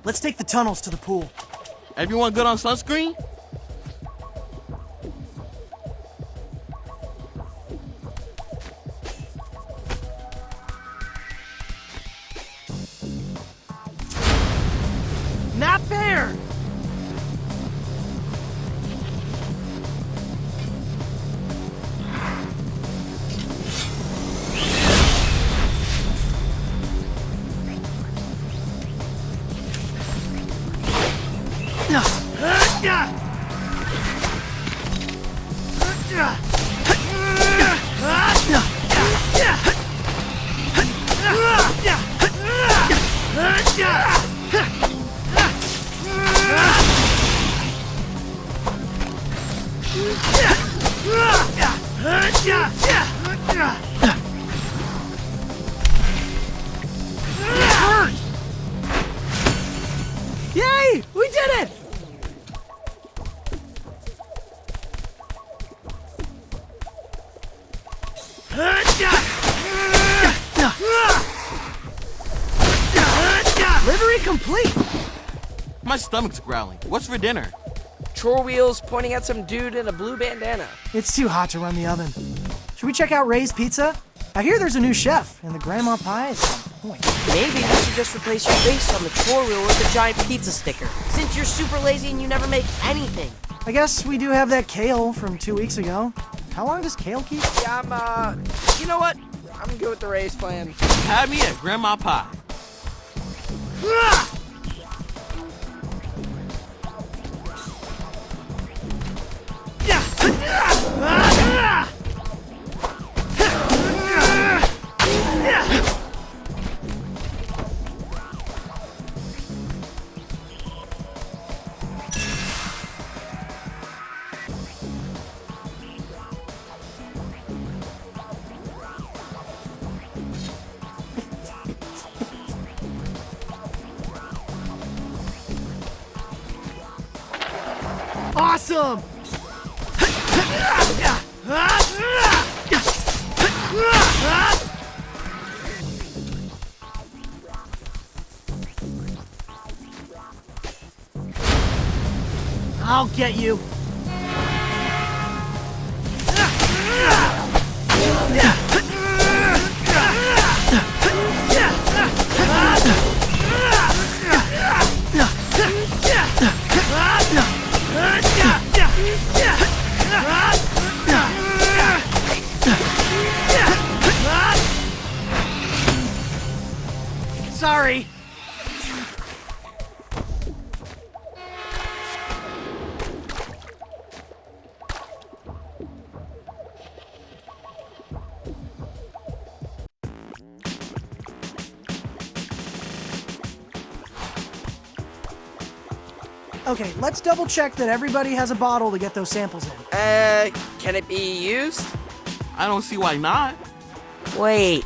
Let's take the tunnels to the pool. Everyone good on sunscreen? Not fair! Yay! We did it! Livery complete! My stomach's growling. What's for dinner? Chore wheels pointing at some dude in a blue bandana. It's too hot to run the oven. Should we check out Ray's Pizza? I hear there's a new chef, and the grandma pie is on point. Maybe you should just replace your face on the chore wheel with a giant pizza sticker, since you're super lazy and you never make anything. I guess we do have that kale from 2 weeks ago. How long does kale keep? Yeah, you know what? I'm good with the race plan. Have me at grandma pie. Awesome! I'll get you. Sorry. Okay, let's double check that everybody has a bottle to get those samples in. Can it be used? I don't see why not. Wait.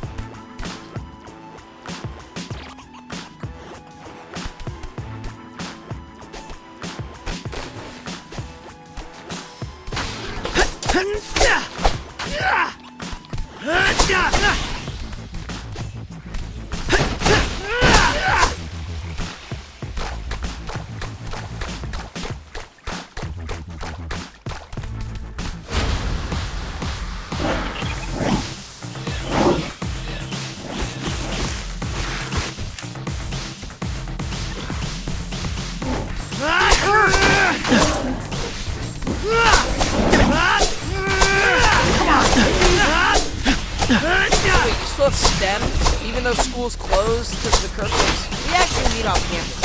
Wait, you still have STEM? Even though school's closed because of the curfews? We actually meet off campus.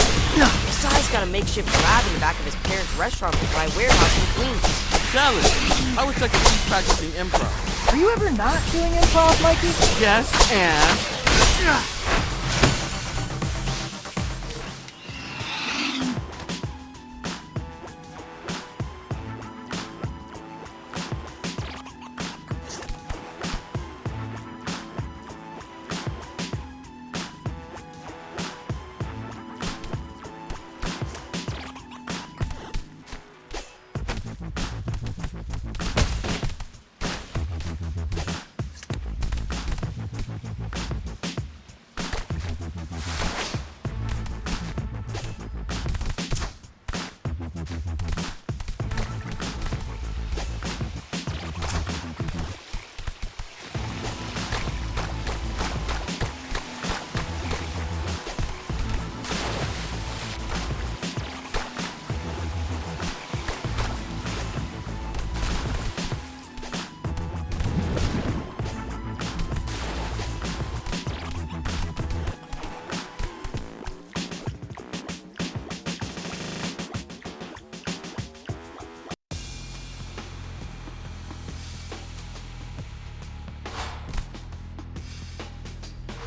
Besides, got a makeshift lab in the back of his parents' restaurant supply warehouse in Queens. Challenge. I wish I could keep practicing improv. Are you ever not doing improv, Mikey? Yes, and...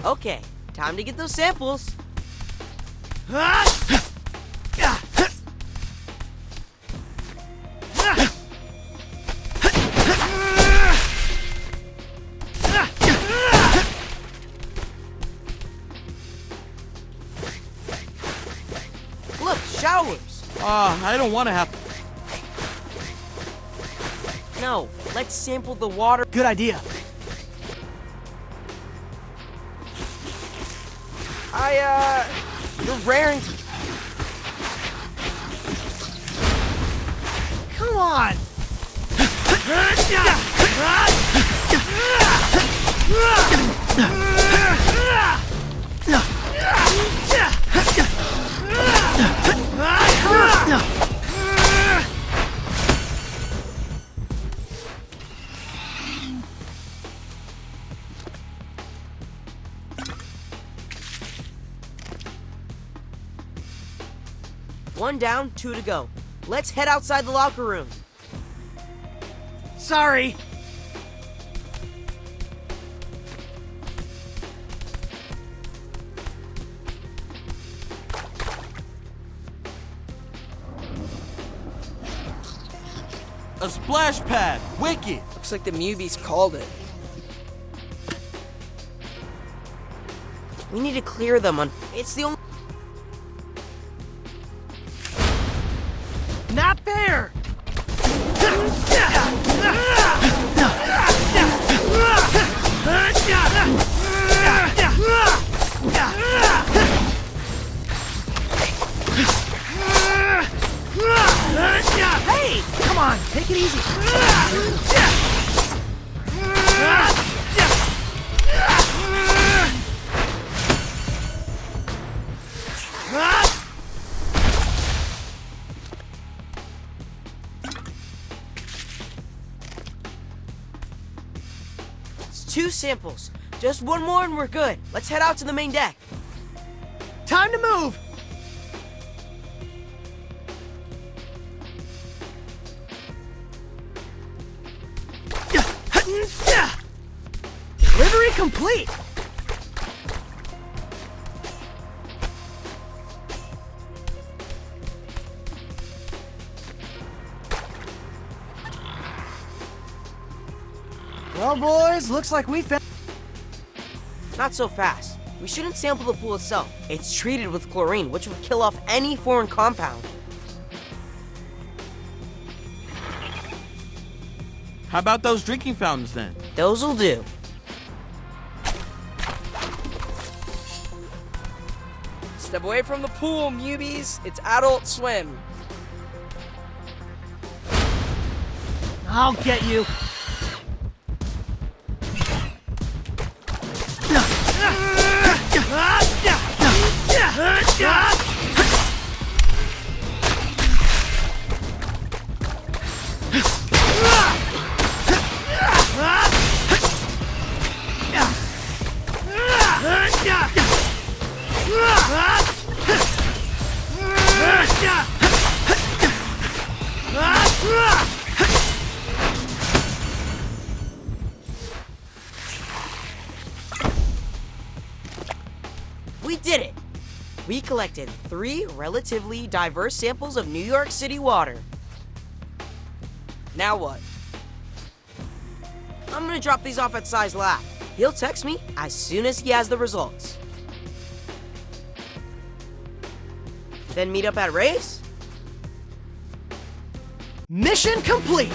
Okay, time to get those samples. Look, showers. I don't want to have... No, let's sample the water. Good idea. You're raring to... Come on! One down, 2 to go. Let's head outside the locker room. Sorry. A splash pad! Wicked! Looks like the Mubies called it. We need to clear them on... It's the only... Not fair! Hey! Come on, take it easy. It's 2 samples. Just one more and we're good. Let's head out to the main deck. Time to move! Delivery complete! Well, boys, looks like we found... Not so fast. We shouldn't sample the pool itself. It's treated with chlorine, which would kill off any foreign compound. How about those drinking fountains then? Those'll do. Step away from the pool, Mubies. It's Adult Swim. I'll get you. We did it! We collected 3 relatively diverse samples of New York City water. Now what? I'm gonna drop these off at Sai's lab. He'll text me as soon as he has the results. Then meet up at Ray's? Mission complete!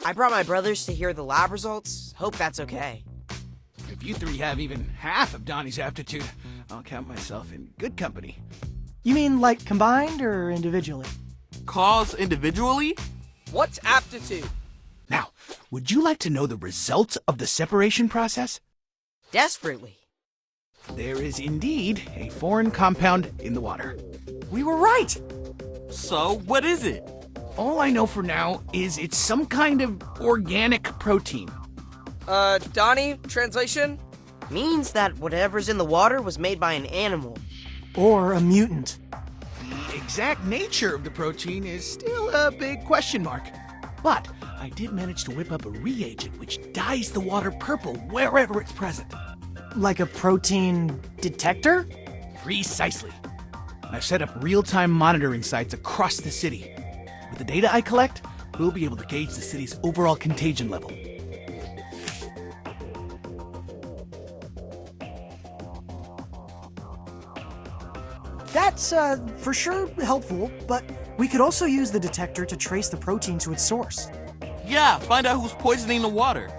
I brought my brothers to hear the lab results. Hope that's okay. If you 3 have even half of Donnie's aptitude, I'll count myself in good company. You mean like combined or individually? Cause individually? What's aptitude? Now, would you like to know the results of the separation process? Desperately. There is indeed a foreign compound in the water. We were right! So, what is it? All I know for now is it's some kind of organic protein. Donnie, translation? Means that whatever's in the water was made by an animal. Or a mutant. The exact nature of the protein is still a big question mark. But I did manage to whip up a reagent which dyes the water purple wherever it's present. Like a protein detector? Precisely. I've set up real-time monitoring sites across the city. With the data I collect, we'll be able to gauge the city's overall contagion level. That's, for sure helpful, but we could also use the detector to trace the protein to its source. Yeah, find out who's poisoning the water.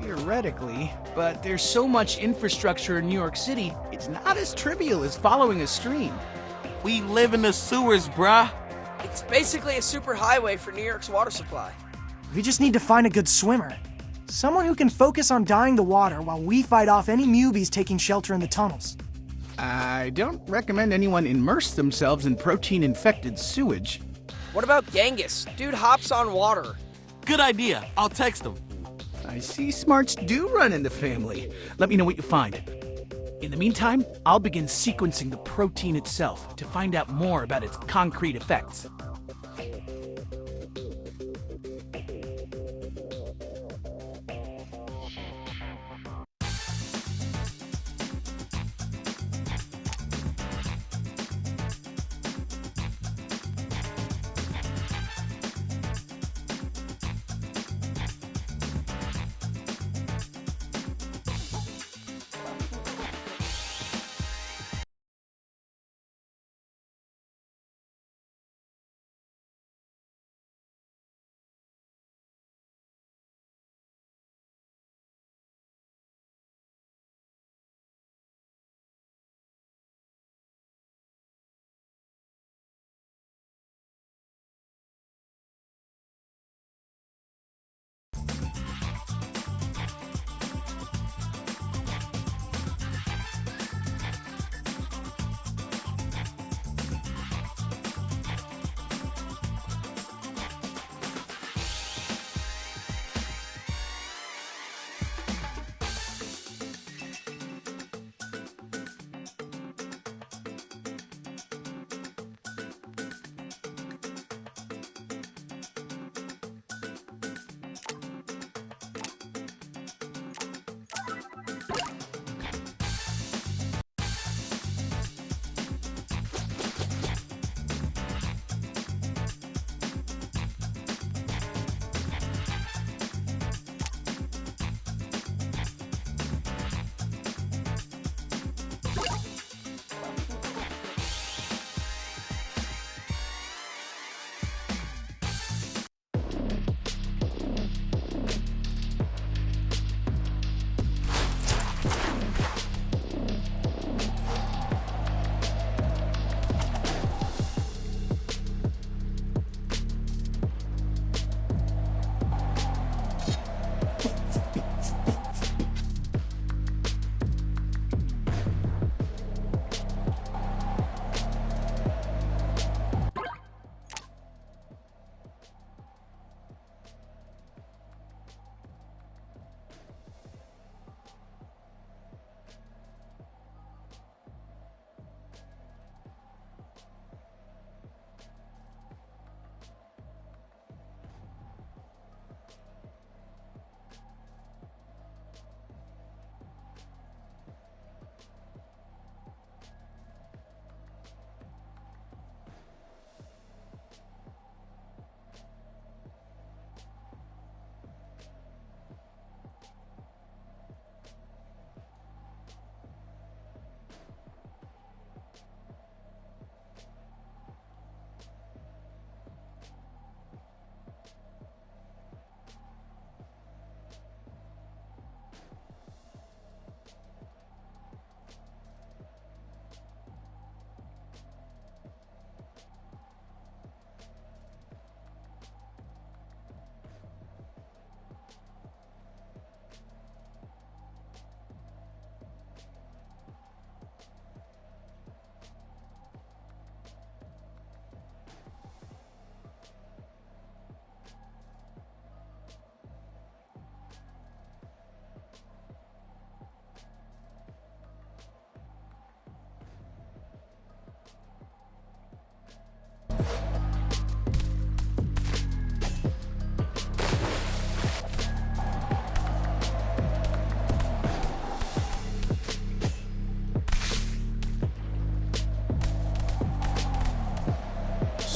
Theoretically, but there's so much infrastructure in New York City, it's not as trivial as following a stream. We live in the sewers, bruh. It's basically a superhighway for New York's water supply. We just need to find a good swimmer. Someone who can focus on dyeing the water while we fight off any newbies taking shelter in the tunnels. I don't recommend anyone immerse themselves in protein-infected sewage. What about Genghis? Dude hops on water. Good idea. I'll text him. I see smarts do run in the family. Let me know what you find. In the meantime, I'll begin sequencing the protein itself to find out more about its concrete effects.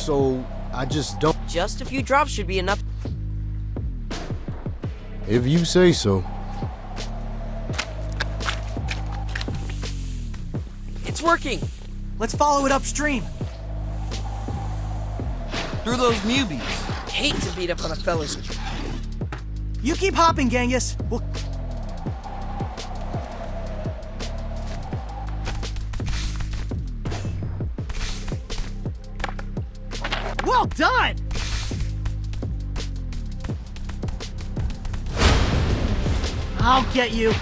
so I just don't... Just a few drops should be enough. If you say so. It's working. Let's follow it upstream. Through those newbies. Hate to beat up on a fellow's. You keep hopping, Genghis. Well done! I'll get you.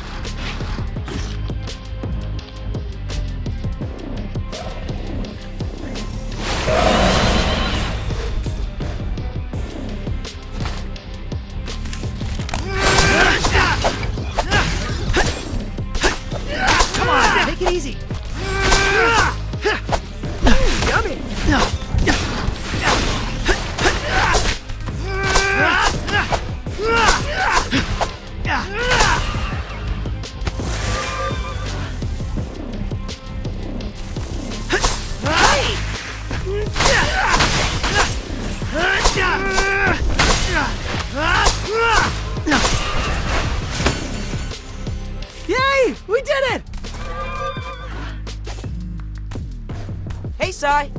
Come on, take it easy. Yummy. Yay! We did it! Hey, Sai.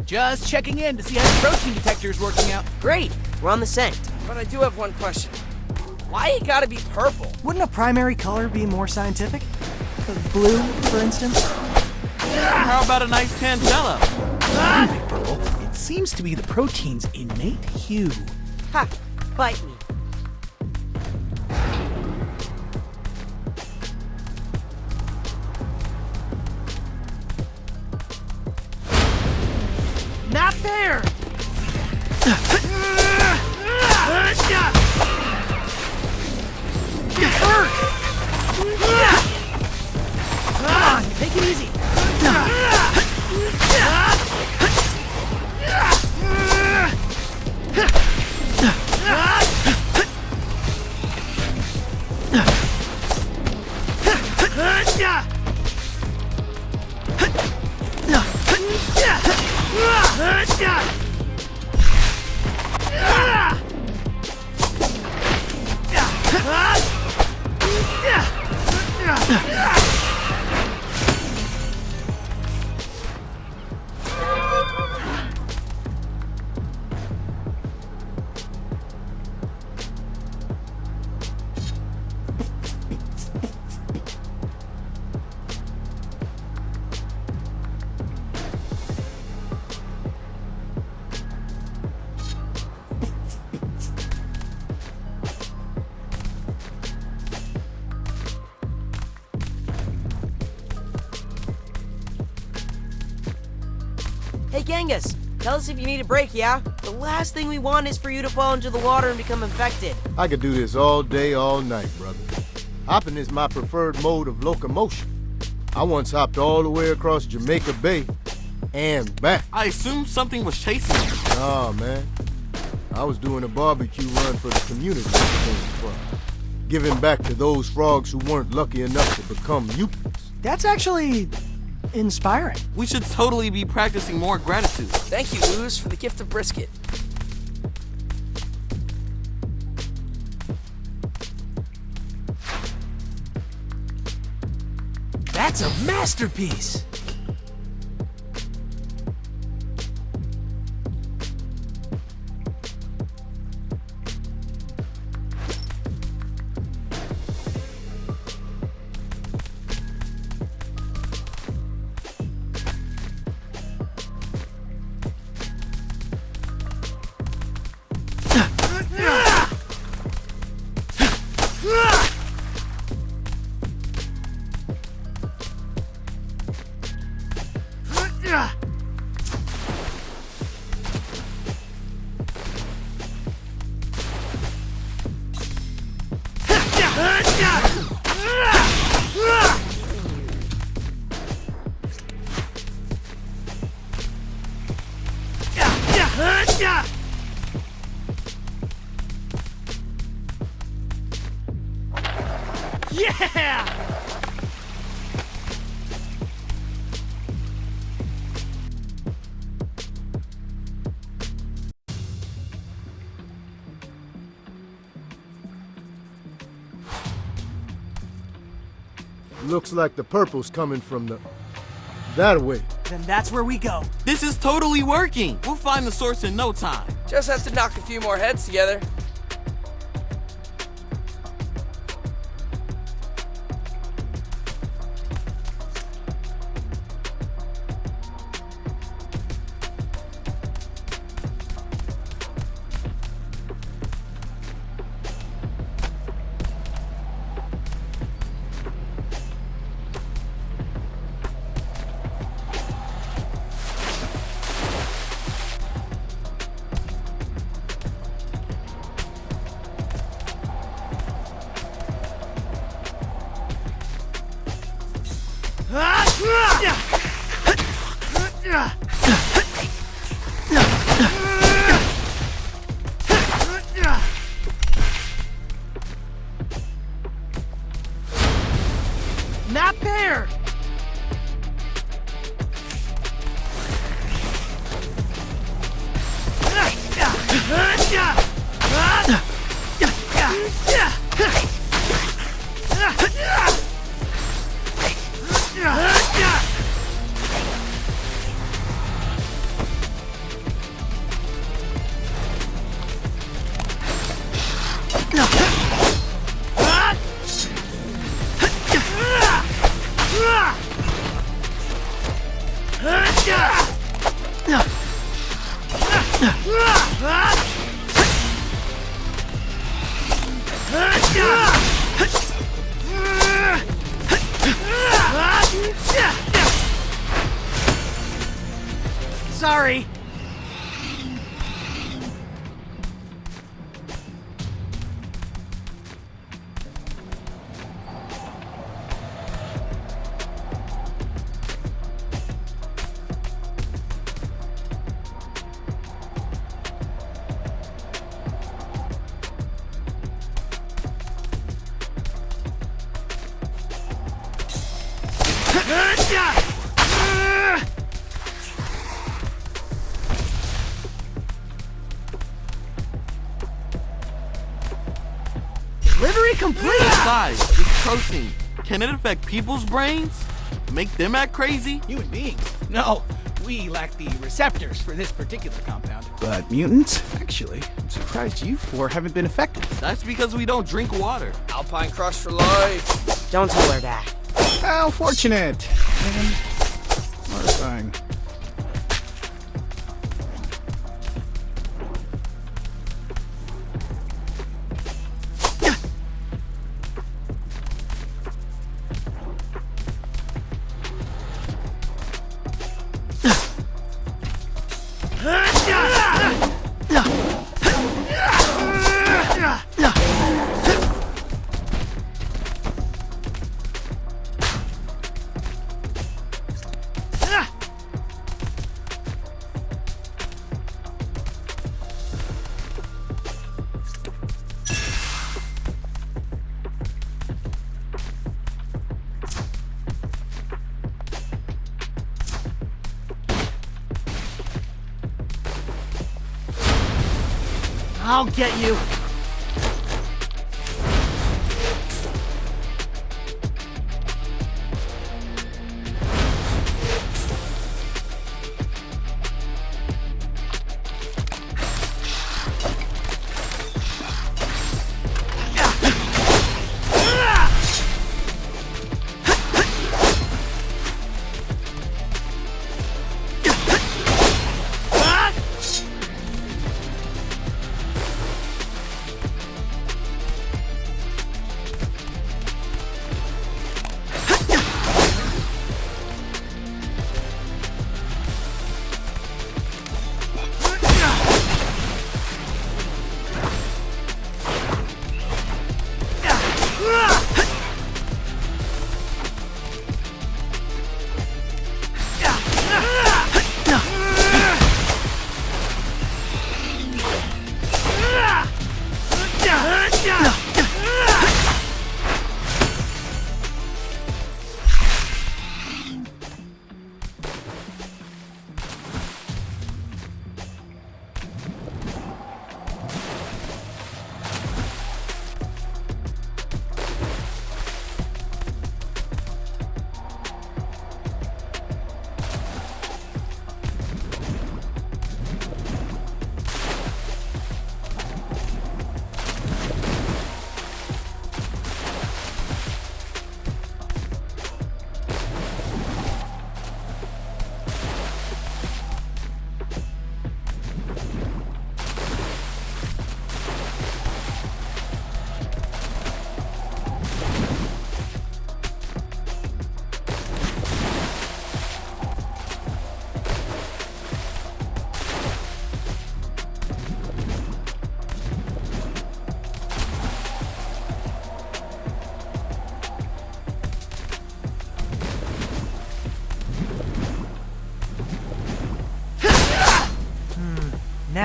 Just checking in to see how the protein detector is working out. Great. We're on the scent. But I do have one question. Why it gotta be purple? Wouldn't a primary color be more scientific? Blue, for instance? How about a nice tangella? Purple. It seems to be the protein's innate hue. Ha! Bite me. Not fair! It hurt! Come on, take it easy. Hey, Genghis. Tell us if you need a break, yeah? The last thing we want is for you to fall into the water and become infected. I could do this all day, all night, brother. Hopping is my preferred mode of locomotion. I once hopped all the way across Jamaica Bay and back. I assumed something was chasing you. Nah, man. I was doing a barbecue run for the community I came from, giving back to those frogs who weren't lucky enough to become mutants. That's actually inspiring. We should totally be practicing more gratitude. Thank you, Ooze, for the gift of brisket. That's a masterpiece! Yeah! Looks like the purple's coming from that way. Then that's where we go. This is totally working. We'll find the source in no time. Just have to knock a few more heads together. Not there! Sorry. Delivery complete! Besides, this protein, can it affect people's brains? Make them act crazy? Human beings? No, we lack the receptors for this particular compound. But mutants? Actually, I'm surprised you four haven't been affected. That's because we don't drink water. Alpine Crush for life. Don't tell her that. How fortunate. And horrifying. I'll get you.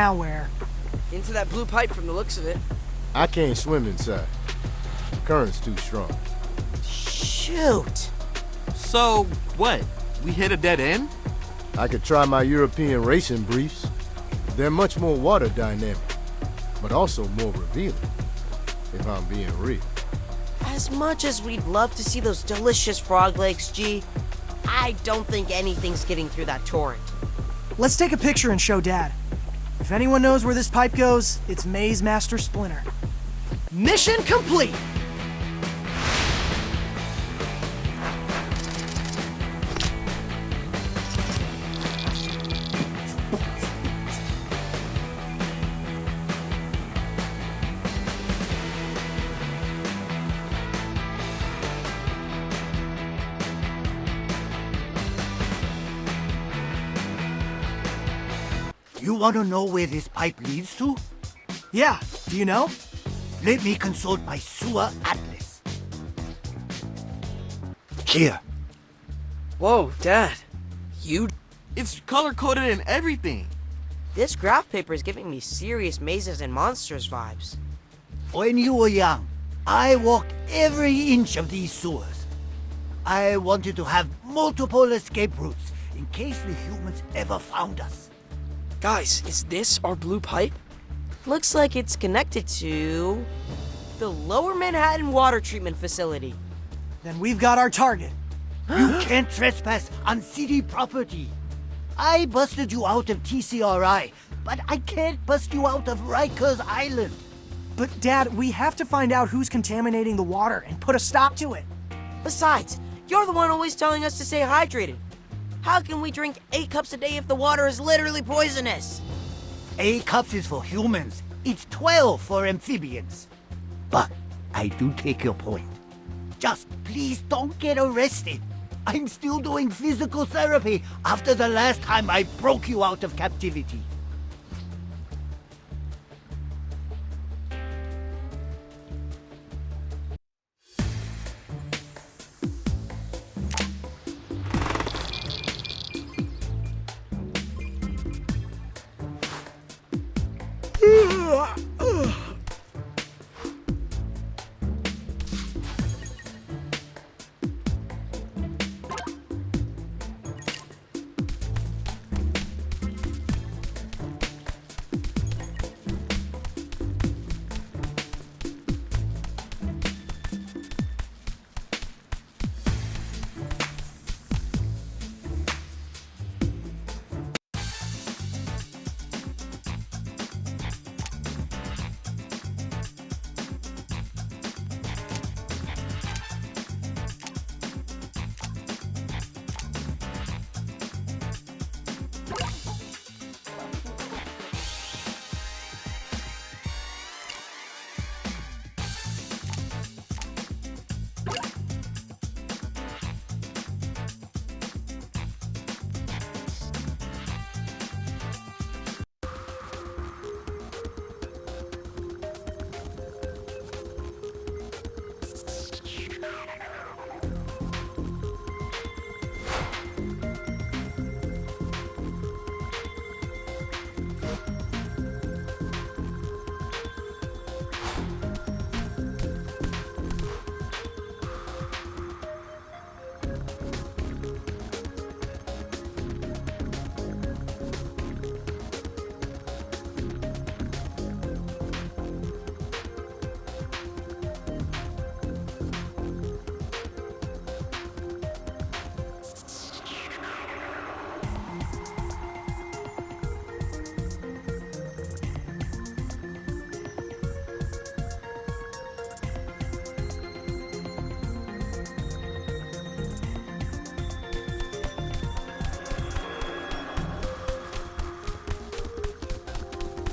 Now where? Into that blue pipe from the looks of it. I can't swim inside. The current's too strong. Shoot! So, what? We hit a dead end? I could try my European racing briefs. They're much more water dynamic, but also more revealing, if I'm being real. As much as we'd love to see those delicious frog legs, G, I don't think anything's getting through that torrent. Let's take a picture and show Dad. If anyone knows where this pipe goes, it's Maze Master Splinter. Mission complete! You want to know where this pipe leads to? Yeah, do you know? Let me consult my sewer atlas. Here. Whoa, Dad. You... It's color-coded and everything. This graph paper is giving me serious mazes and monsters vibes. When you were young, I walked every inch of these sewers. I wanted to have multiple escape routes in case the humans ever found us. Guys, is this our blue pipe? Looks like it's connected to... the Lower Manhattan Water Treatment Facility. Then we've got our target. You can't trespass on city property. I busted you out of TCRI, but I can't bust you out of Rikers Island. But Dad, we have to find out who's contaminating the water and put a stop to it. Besides, you're the one always telling us to stay hydrated. How can we drink 8 cups a day if the water is literally poisonous? 8 cups is for humans. It's 12 for amphibians. But I do take your point. Just please don't get arrested. I'm still doing physical therapy after the last time I broke you out of captivity.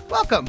Welcome.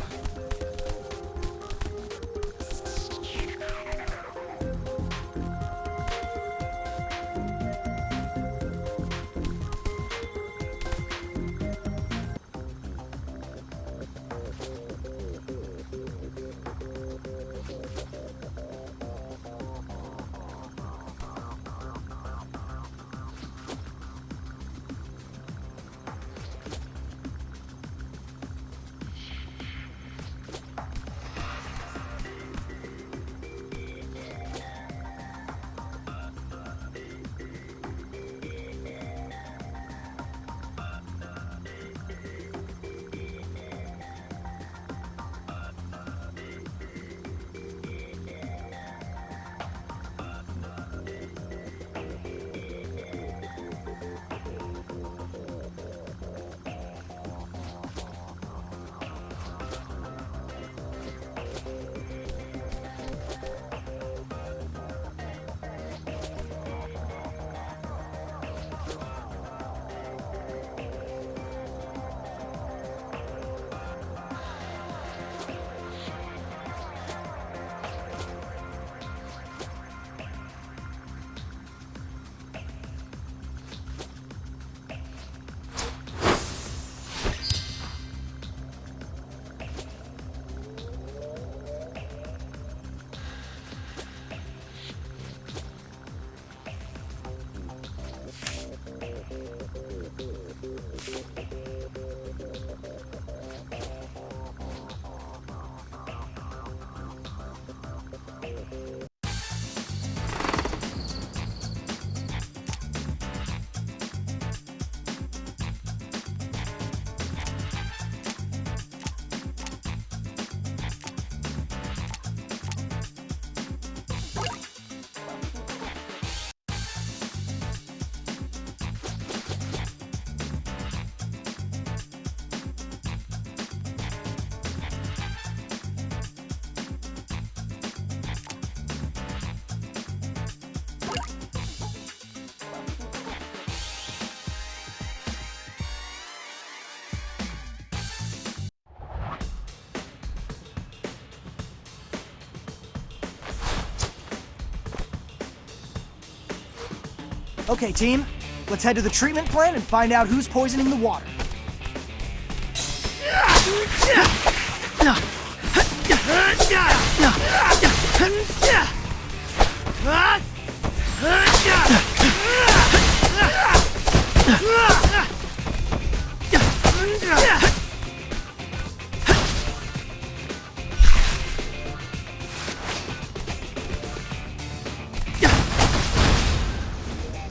Okay, team. Let's head to the treatment plant and find out who's poisoning the water.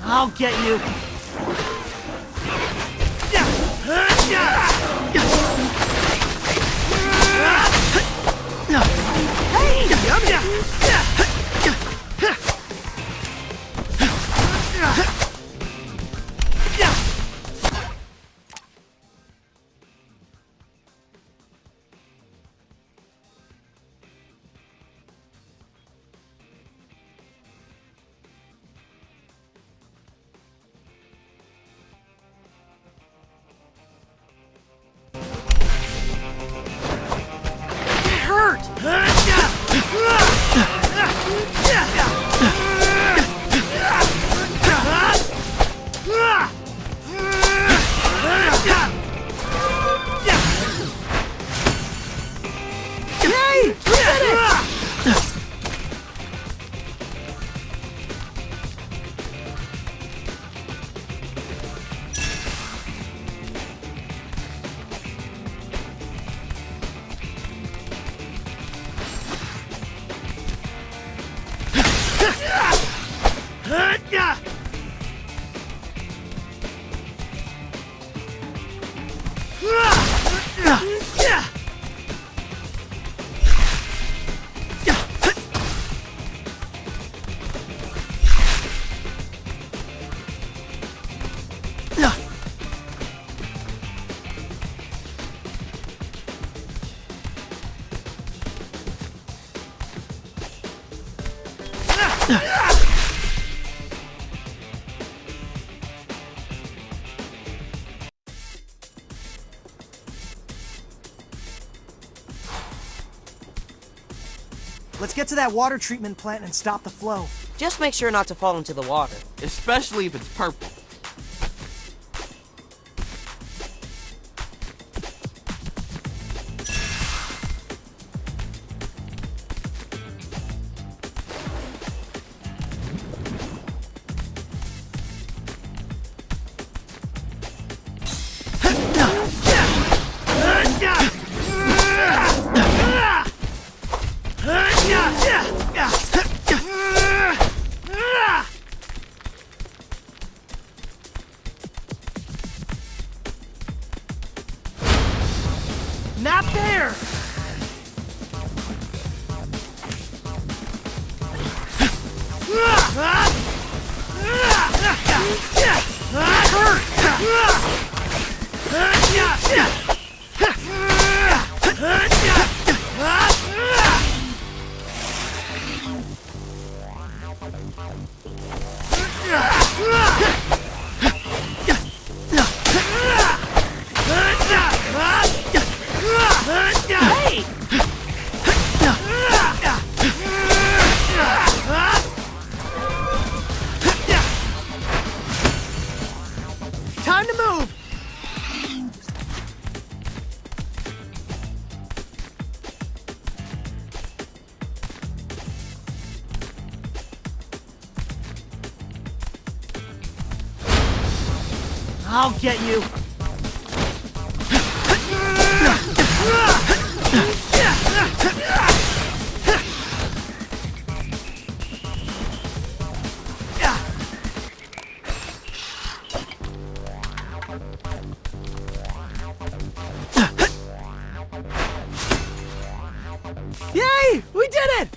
I'll get you. Let's get to that water treatment plant and stop the flow. Just make sure not to fall into the water. Especially if it's purple. Not there! Time to move! I'll get you. Yay! We did it!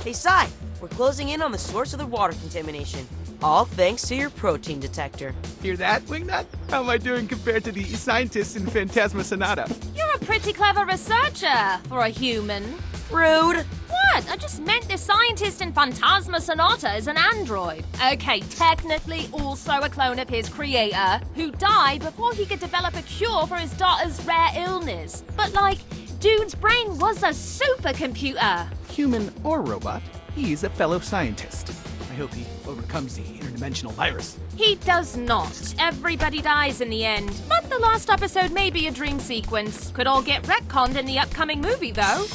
Hey, Sai, we're closing in on the source of the water contamination. All thanks to your protein detector. Hear that, Wingnut? How am I doing compared to the scientists in Phantasma Sonata? You're a pretty clever researcher for a human. Rude. What? what? I just meant the scientist in Phantasma Sonata is an android. Okay, technically also a clone of his creator, who died before he could develop a cure for his daughter's rare illness. But like, dude's brain was a supercomputer. Human or robot, he's a fellow scientist. I hope he overcomes the interdimensional virus. He does not. Everybody dies in the end. But the last episode may be a dream sequence. Could all get retconned in the upcoming movie, though.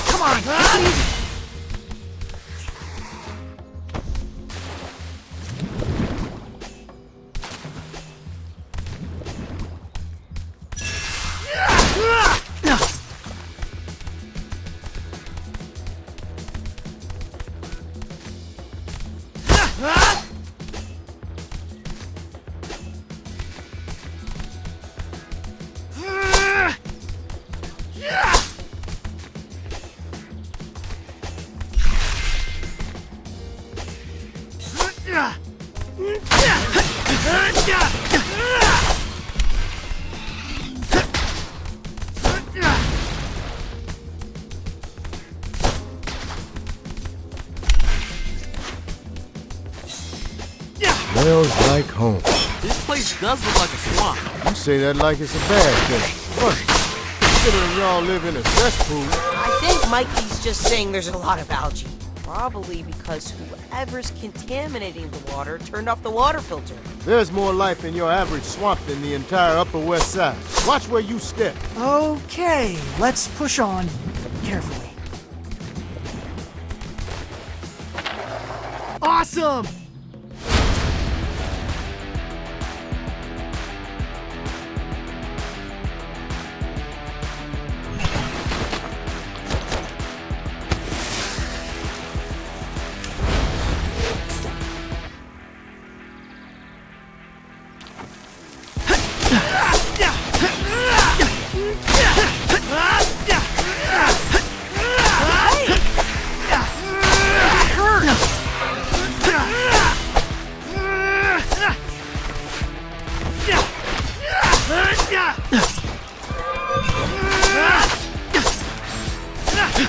Come on, take it easy. Smells like home. This place does look like a swamp. You say that like it's a bad thing. Funny, considering y'all live in a cesspool. I think Mikey's just saying there's a lot of algae. Probably because whoever's contaminating the water turned off the water filter. There's more life in your average swamp than the entire Upper West Side. Watch where you step. Okay, let's push on carefully. Awesome!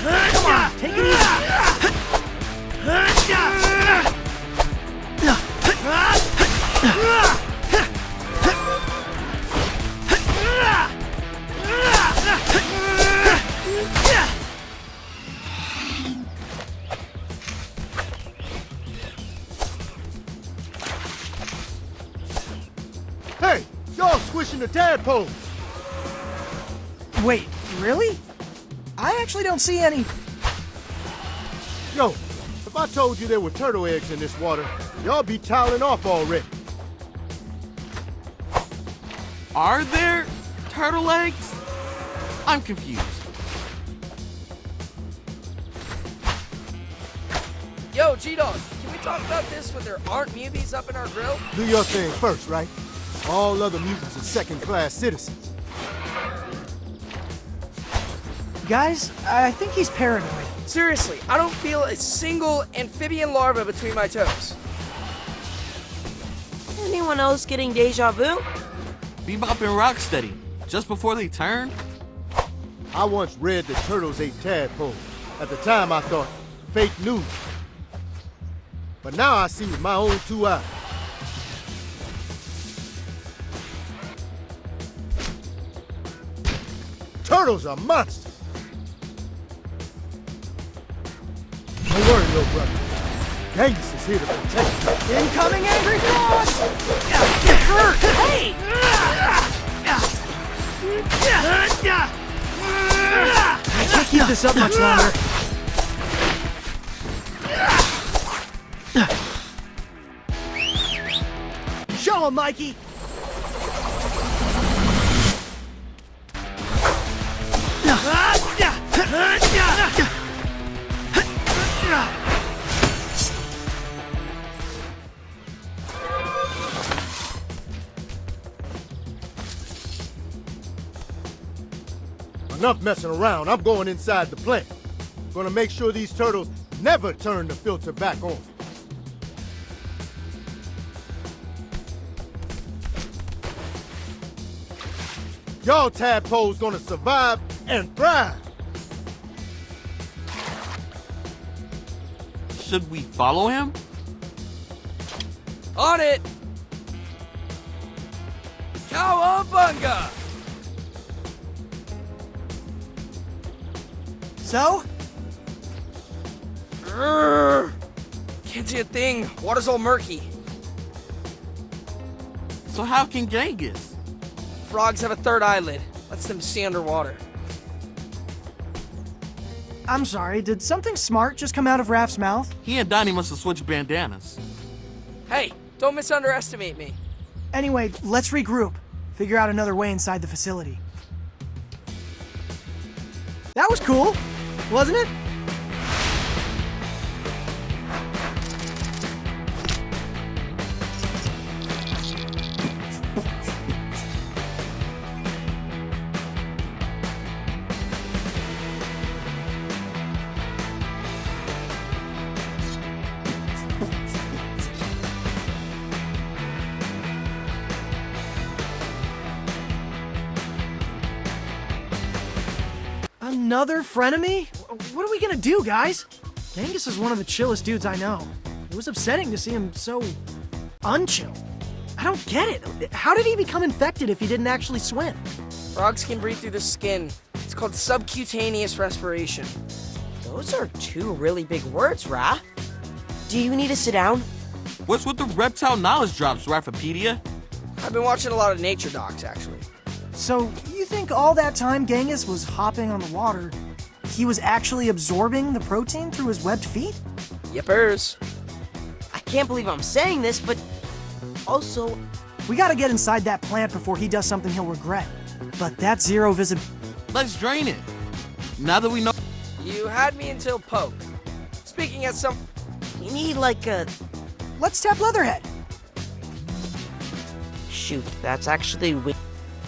Come on, take it easy. Hey, y'all squishing the tadpole. Wait, really? I actually don't see any. Yo, if I told you there were turtle eggs in this water, y'all be toweling off already. Are there turtle eggs? I'm confused. Yo, G-Dog, can we talk about this when there aren't mutants up in our grill? Do your thing first, right? All other mutants are second-class citizens. Guys, I think he's paranoid. Seriously, I don't feel a single amphibian larva between my toes. Anyone else getting deja vu? Bebop and Rocksteady, just before they turned? I once read that turtles ate tadpoles. At the time, I thought, fake news. But now I see with my own two eyes. Turtles are monsters. Don't worry, little brother. Genghis is here to protect you. Incoming angry frost! Get hurt! Hey! I can't keep this up much longer. Show him, Mikey! Enough messing around. I'm going inside the plant. Gonna make sure these turtles never turn the filter back on. Y'all tadpoles gonna survive and thrive. Should we follow him? On it! Cowabunga! So? Can't see a thing. Water's all murky. So how can Genghis? Frogs have a third eyelid. Lets them see underwater. I'm sorry, did something smart just come out of Raph's mouth? He and Donnie must have switched bandanas. Hey, don't misunderestimate me. Anyway, let's regroup. Figure out another way inside the facility. That was cool, wasn't it? Another frenemy? What are we gonna do, guys? Genghis is one of the chillest dudes I know. It was upsetting to see him so unchill. I don't get it. How did he become infected if he didn't actually swim? Frogs can breathe through the skin. It's called subcutaneous respiration. Those are two really big words, Raph. Do you need to sit down? What's with the reptile knowledge drops, Raphopedia? I've been watching a lot of nature docs, actually. So, you think all that time Genghis was hopping on the water, he was actually absorbing the protein through his webbed feet? Yippers. I can't believe I'm saying this, but also, We gotta get inside that plant before he does something he'll regret. But that's zero visibility. Let's drain it. Now that we know... you had me until poke. Speaking of some... you need like a... Let's tap Leatherhead. shoot, that's actually...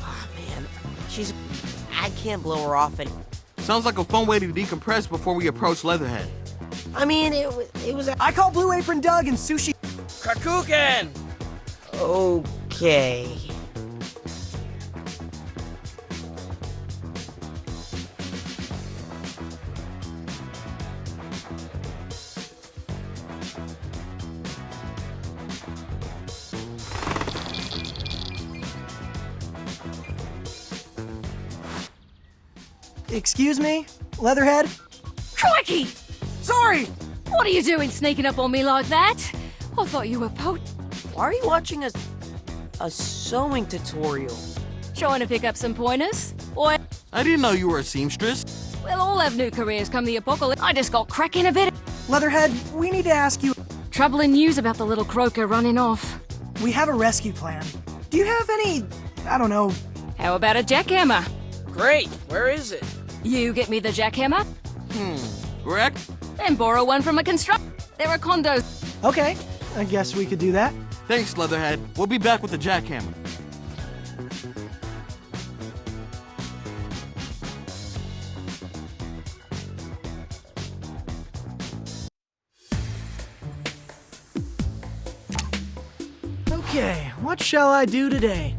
ah, man. She's... I can't blow her off any... Sounds like a fun way to decompress before we approach Leatherhead. I mean, it was... I call Blue Apron Doug and Sushi... Kakuken! Okay. Excuse me? Leatherhead? Crikey! Sorry! What are you doing sneaking up on me like that? I thought you were Why are you watching a sewing tutorial? trying to pick up some pointers. Or, I didn't know you were a seamstress. we'll all have new careers come the apocalypse. I just got cracking a bit. Leatherhead, we need to ask you... Troubling news about the little croaker running off. We have a rescue plan. Do you have any... I don't know... How about a jackhammer? Great, where is it? You get me the jackhammer, Correct? then borrow one from a construct. There are condos. Okay, I guess we could do that. Thanks, Leatherhead. We'll be back with the jackhammer. Okay, what shall I do today?